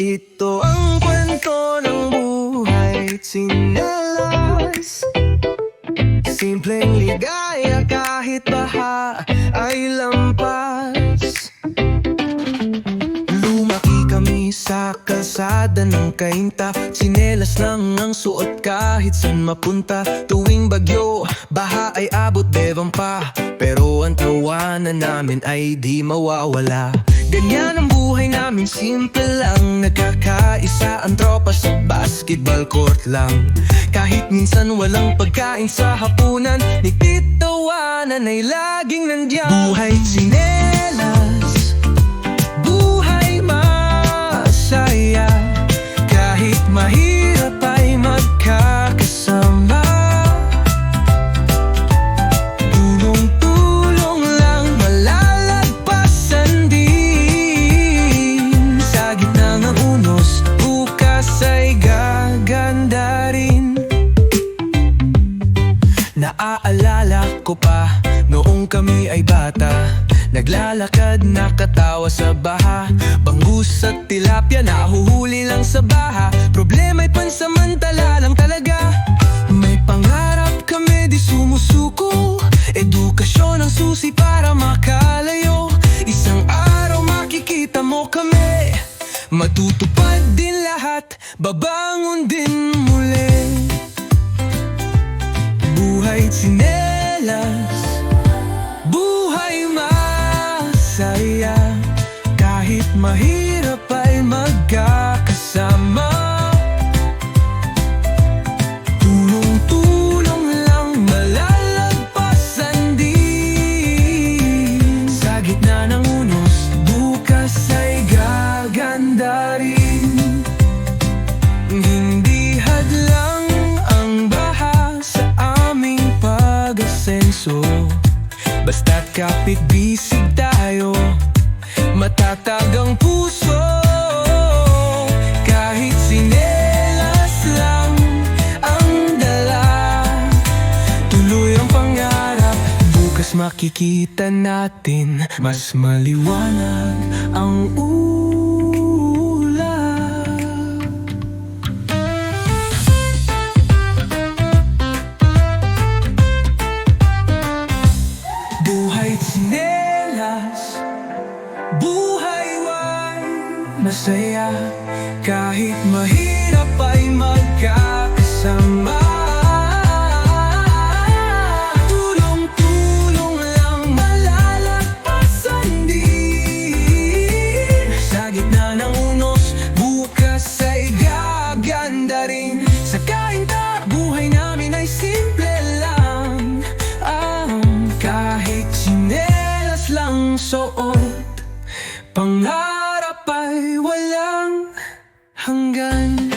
Ito ang kwento ng buhay tsinelas. Simpleng ligaya kahit baha ay lampas. Lumaki kami sa kalsada ng kainta. Tsinelas lang ang suot kahit san mapunta. Tuwing bagyo, baha ay abot bebang pa. Pero ang tawanan namin ay di mawawala. Ganyan ang buhay namin, simple lang. Nagkakaisa ang tropa sa basketball court lang. Kahit minsan walang pagkain sa hapunan, nagtitawanan ay laging nandiyan. Buhay tsinelas, buhay masaya. Kahit mahirap ay magkakasama. Tulong-tulong lang, malalagpasan din. Sa gitna ng unos, bukas ay gaganda rin. Naaalala ko pa, noong kami ay bata, naglalakad, nakatawa sa baha. Bangus at tilapia, nahuhuli lang sa baha. Problema'y pansamantala lang talaga. May pangarap kami, di sumusuko. Edukasyon ang susi para makalayo. Isang araw makikita mo kami, matutupad din lahat, babangon din muli. Buhay tsinelas, buhay masaya. Kahit mahirap ay magkakasama. Tulong-tulong lang, malalagpasan din. Sa gitna ng unos, bukas ay gaganda rin. Hindi hadlang ang baha sa aming pag-asenso. Basta't kapit bisig tayo, matatag ang puso. Kahit tsinelas lang ang dala, tuloy ang pangarap. Bukas makikita natin, mas maliwanag ang ulap. Buhay tsinelas, buhay masaya. Kahit mahirap ay magkakasama. Tulong-tulong lang, malalagpasan din. Sa gitna ng unos, bukas ay gaganda rin. Sa kainta, buhay namin ay simple lang. Kahit tsinelas lang suot, pangarap ay walang hanggan.